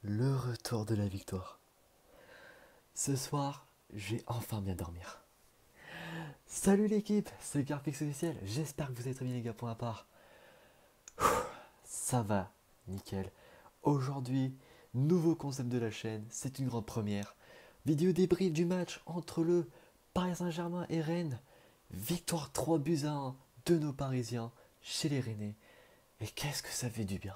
Le retour de la victoire. Ce soir, j'ai enfin bien dormir. Salut l'équipe, c'est Carpix officiel. J'espère que vous allez très bien les gars pour ma part. Ça va, nickel. Aujourd'hui, nouveau concept de la chaîne, c'est une grande première. Vidéo débrief du match entre le Paris Saint-Germain et Rennes. Victoire 3-1 de nos Parisiens chez les Rennais. Et qu'est-ce que ça fait du bien.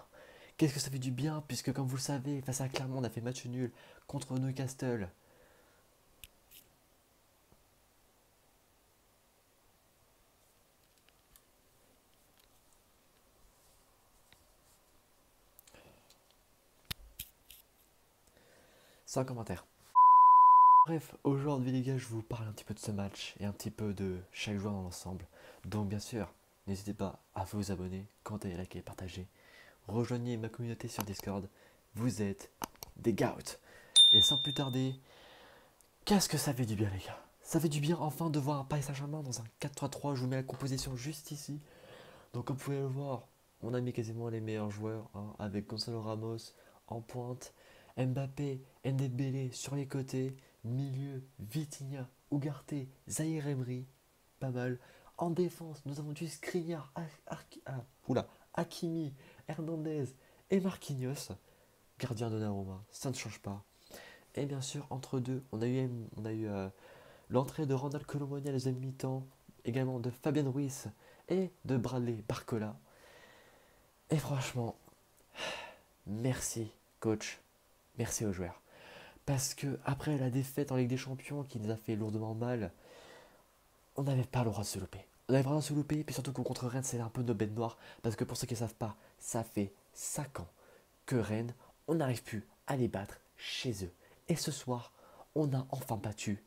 Qu'est-ce que ça fait du bien puisque comme vous le savez, face à Clermont, on a fait match nul contre Newcastle. Sans commentaire. Bref, aujourd'hui les gars, je vous parle un petit peu de ce match et un petit peu de chaque joueur dans l'ensemble. Donc bien sûr, n'hésitez pas à vous abonner, commenter, liker, partager. Rejoignez ma communauté sur Discord. Vous êtes des gouts. Et sans plus tarder, qu'est-ce que ça fait du bien les gars. Ça fait du bien enfin de voir un Paris Saint-Germain dans un 4-3-3. Je vous mets la composition juste ici. Donc comme vous pouvez le voir, on a mis quasiment les meilleurs joueurs hein, avec Gonzalo Ramos en pointe, Mbappé, Ndembélé sur les côtés, milieu, Vitinha, Ugarte, Zahir Emery, pas mal. En défense, nous avons du Skriniar, Hakimi, Hernandez et Marquinhos. Gardien de Donnarumma, ça ne change pas. Et bien sûr, entre deux, on a eu l'entrée de Ronald Colomoni à la deuxième mi-temps, également de Fabien Ruiz et de Bradley Barcola. Et franchement, merci coach, merci aux joueurs. Parce que après la défaite en Ligue des Champions qui nous a fait lourdement mal, on n'avait pas le droit de se louper. On avait vraiment se louper, puis surtout qu'on contre Rennes, c'est un peu nos bêtes noires. Parce que pour ceux qui ne savent pas, ça fait 5 ans que Rennes, on n'arrive plus à les battre chez eux. Et ce soir, on a enfin battu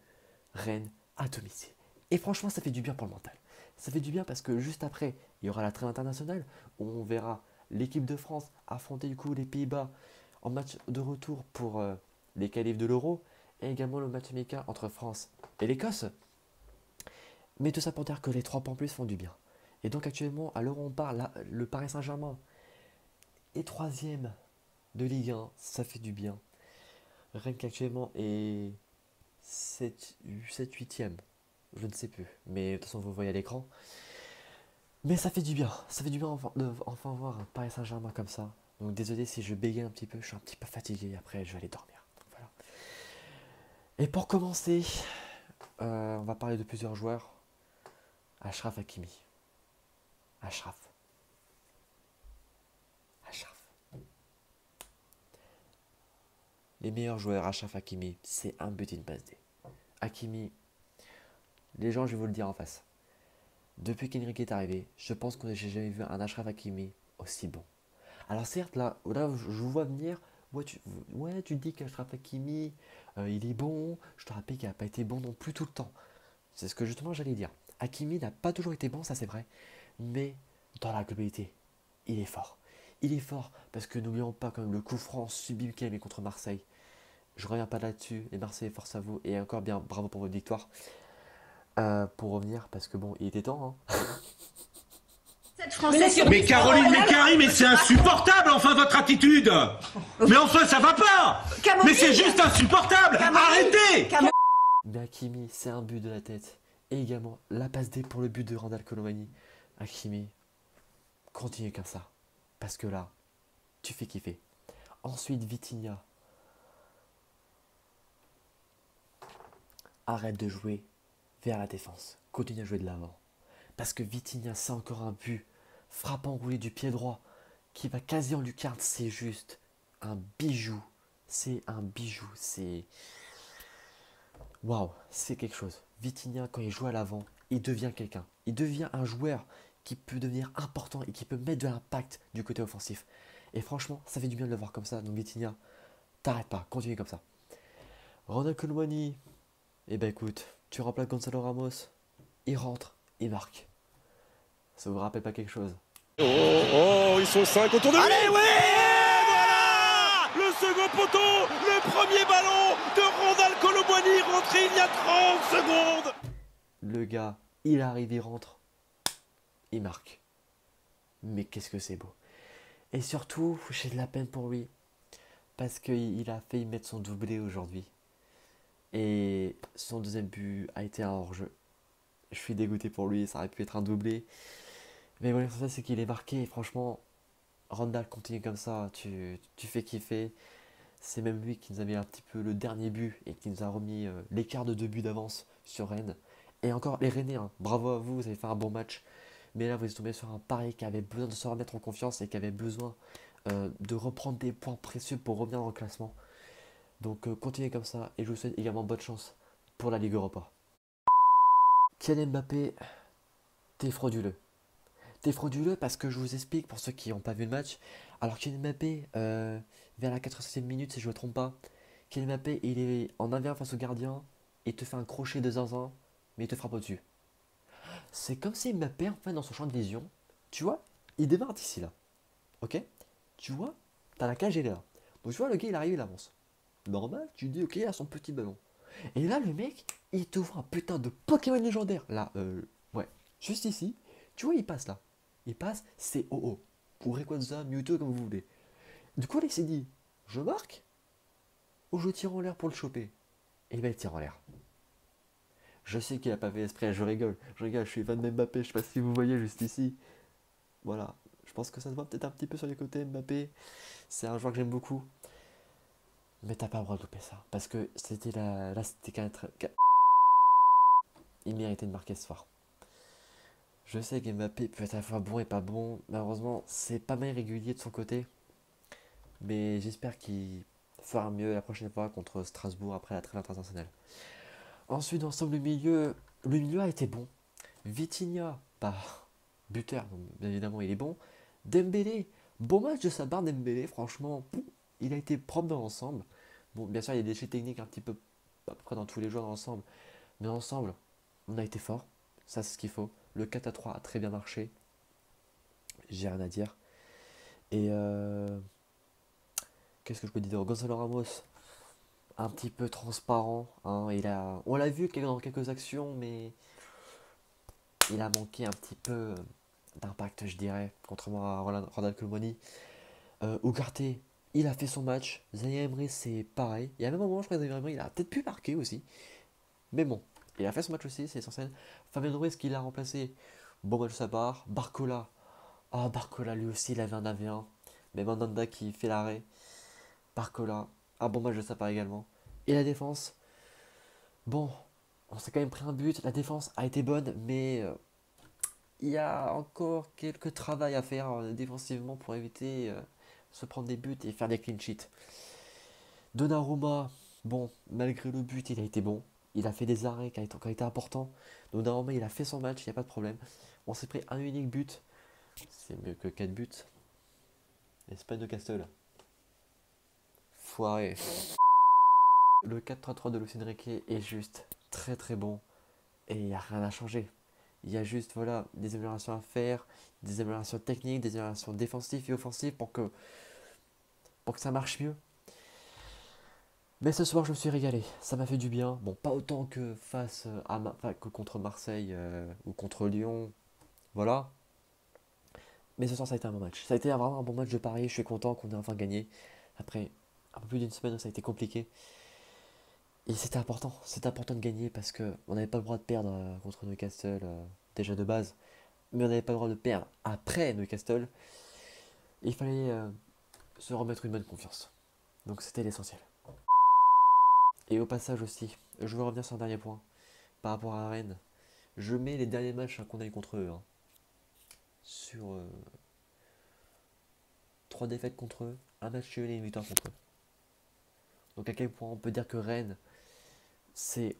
Rennes à domicile. Et franchement, ça fait du bien pour le mental. Ça fait du bien parce que juste après, il y aura la trêve internationale où on verra l'équipe de France affronter du coup les Pays-Bas en match de retour pour les qualifs de l'Euro et également le match amical entre France et l'Écosse. Mais tout ça pour dire que les 3 points en plus font du bien. Et donc actuellement, à l'heure où on parle, le Paris Saint-Germain est 3e de Ligue 1, ça fait du bien. Rennes qui actuellement est 7-8e, je ne sais plus, mais de toute façon vous voyez à l'écran. Mais ça fait du bien, ça fait du bien enfin voir un Paris Saint-Germain comme ça. Donc désolé si je bégaye un petit peu, je suis un petit peu fatigué, après je vais aller dormir. Donc, voilà. Et pour commencer, on va parler de plusieurs joueurs. Achraf Hakimi. Achraf. Les meilleurs joueurs, Achraf Hakimi, c'est un but et une passe D. Hakimi, les gens, je vais vous le dire en face. Depuis qu'Enrique est arrivé, je pense que j'ai jamais vu un Achraf Hakimi aussi bon. Alors certes, là je vous vois venir, tu dis qu'Achraf Hakimi, il est bon, je te rappelle qu'il n'a pas été bon non plus tout le temps. C'est ce que justement j'allais dire. Hakimi n'a pas toujours été bon, ça c'est vrai, mais dans la globalité, il est fort. Il est fort parce que n'oublions pas quand même le coup franc subi qu'il a mis contre Marseille. Je reviens pas là-dessus, les Marseillais, force à vous, et encore bien, bravo pour votre victoire. Pour revenir, parce que bon, il était temps, hein. Mais Caroline Mécari, mais c'est insupportable, enfin, votre attitude. Mais enfin, ça va pas. Mais c'est juste insupportable. Arrêtez. Mais Hakimi, c'est un but de la tête. Et également, la passe D pour le but de Randal Colomani. Hakimi, continue comme ça. Parce que là, tu fais kiffer. Ensuite, Vitinha. Arrête de jouer vers la défense. Continue à jouer de l'avant. Parce que Vitinha, c'est encore un but. Frappe enroulé du pied droit. Qui va quasi en lucarne. C'est juste un bijou. C'est un bijou. C'est... Waouh, c'est quelque chose. Vitinha, quand il joue à l'avant, il devient quelqu'un. Il devient un joueur qui peut devenir important et qui peut mettre de l'impact du côté offensif. Et franchement, ça fait du bien de le voir comme ça. Donc Vitinha, t'arrêtes pas, continue comme ça. Ronald Koulmouani, eh ben écoute, tu remplaces Gonzalo Ramos, il rentre, il marque. Ça vous rappelle pas quelque chose? Oh, ils sont 5 autour de lui. Allez, oui. Voilà, le second poteau, le premier ballon de Ronald Colomboigny rentré il y a 30 secondes. Le gars, il arrive, il rentre, il marque. Mais qu'est-ce que c'est beau. Et surtout, j'ai de la peine pour lui. parce qu'il a failli mettre son doublé aujourd'hui. Et son deuxième but a été un hors-jeu. Je suis dégoûté pour lui, ça aurait pu être un doublé. Mais bon, l'essentiel c'est qu'il est marqué. Et franchement, Randall continue comme ça, tu fais kiffer. C'est même lui qui nous a mis un petit peu le dernier but et qui nous a remis l'écart de 2 buts d'avance sur Rennes. Et encore, les Rennais, hein, bravo à vous, vous avez fait un bon match. Mais là, vous êtes tombé sur un pari qui avait besoin de se remettre en confiance et qui avait besoin de reprendre des points précieux pour revenir dans le classement. Donc continuez comme ça et je vous souhaite également bonne chance pour la Ligue Europa. Kylian Mbappé, t'es frauduleux. T'es frauduleux parce que je vous explique pour ceux qui n'ont pas vu le match. Alors Kylian Mbappé, vers la 87e minute si je ne me trompe pas, Kylian Mbappé il est en 1v1 face au gardien, il te fait un crochet de zinzin, mais il te frappe au-dessus. C'est comme si Mbappé en fait dans son champ de vision, tu vois, il démarre d'ici là. Ok. Tu vois, t'as la cage, elle est là. Donc tu vois, le gars, il arrive, il avance. Normal, tu dis, ok, il a son petit ballon. Et là, le mec, il t'ouvre un putain de Pokémon légendaire. Là, ouais, juste ici. Tu vois, il passe là. Il passe, c'est OO. Ou Rayquaza, Mewtwo, comme vous voulez. Du coup, là, il s'est dit, je marque ou je tire en l'air pour le choper. Et ben, il tire en l'air. Je sais qu'il a pas fait esprit, je rigole, je suis fan de Mbappé, je sais pas si vous voyez juste ici. Voilà, je pense que ça se voit peut-être un petit peu sur les côtés, Mbappé. C'est un joueur que j'aime beaucoup. Mais t'as pas le droit de louper ça. Parce que c'était la. Là, c'était il méritait de marquer ce soir. Je sais que Mbappé peut être à la fois bon et pas bon. Malheureusement, c'est pas mal régulier de son côté. Mais j'espère qu'il fera mieux la prochaine fois contre Strasbourg après la trêve internationale. Ensuite, ensemble, le milieu a été bon. Vitinha, bah, buteur, donc bien évidemment, il est bon. Dembélé, bon match de sa part, Dembélé, franchement, il a été propre dans l'ensemble. Bon, bien sûr, il y a des déchets techniques un petit peu, à peu près dans tous les joueurs dans l'ensemble. Mais ensemble, on a été fort. Ça, c'est ce qu'il faut. Le 4-3 a très bien marché. J'ai rien à dire. Et qu'est-ce que je peux dire? Gonzalo Ramos, un petit peu transparent. Hein, on l'a vu dans quelques actions, mais il a manqué un petit peu d'impact, je dirais, contrairement à Ronald Koeman. Ugarte, il a fait son match. Zaire Emery, c'est pareil. Il y a même un moment, je crois que Zaire Emery, il a peut-être pu marquer aussi. Mais bon, il a fait son match aussi, c'est essentiel. Fabien Ruiz qui l'a remplacé. Bon match de sa part. Barcola. Ah, Barcola, lui aussi, il avait un AV1. Mais Mandanda qui fait l'arrêt. Barcola, un bon match de sa part également. Et la défense. Bon, on s'est quand même pris un but. La défense a été bonne, mais il y a encore quelques travail à faire défensivement pour éviter se prendre des buts et faire des clean sheets. Donnarumma, bon, malgré le but, il a été bon. Il a fait des arrêts qui ont été importants. Donnarumma, il a fait son match, il n'y a pas de problème. On s'est pris un unique but. C'est mieux que 4 buts. Espagne de Castel. Foiré. Le 4-3-3 de Luis Enrique est juste très très bon. Et il n'y a rien à changer. Il y a juste voilà, des améliorations à faire, des améliorations techniques, des améliorations défensives et offensives pour que ça marche mieux. Mais ce soir, je me suis régalé. Ça m'a fait du bien. Bon, pas autant que que contre Marseille ou contre Lyon. Voilà. Mais ce soir, ça a été un bon match. Ça a été vraiment un bon match de Paris. Je suis content qu'on ait enfin gagné. Après un peu plus d'une semaine où ça a été compliqué. Et c'était important. C'était important de gagner parce qu'on n'avait pas le droit de perdre contre Newcastle déjà de base. Mais on n'avait pas le droit de perdre après Newcastle. Et il fallait se remettre une bonne confiance. Donc c'était l'essentiel. Et au passage aussi, je veux revenir sur un dernier point. Par rapport à Rennes, je mets les derniers matchs qu'on a eu contre eux. Hein, sur 3 défaites contre eux, un match nul et une victoire contre eux. Donc à quel point on peut dire que Rennes, c'est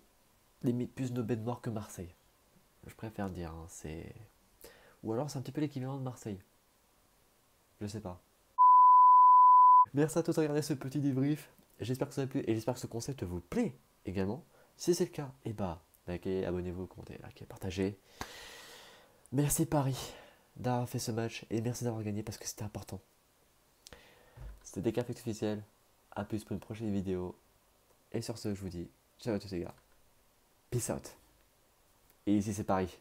limite plus nos bêtes noires que Marseille. Je préfère dire, hein, c'est... Ou alors c'est un petit peu l'équivalent de Marseille. Je sais pas. Merci à tous de regarder ce petit débrief. J'espère que ça vous a plu et j'espère que ce concept vous plaît également. Si c'est le cas, et bah, likez, abonnez-vous, commentez, likez, partagez. Merci Paris d'avoir fait ce match et merci d'avoir gagné parce que c'était important. C'était Decaflex officiel. A plus pour une prochaine vidéo. Et sur ce, je vous dis ciao à tous les gars. Peace out. Et ici c'est Paris.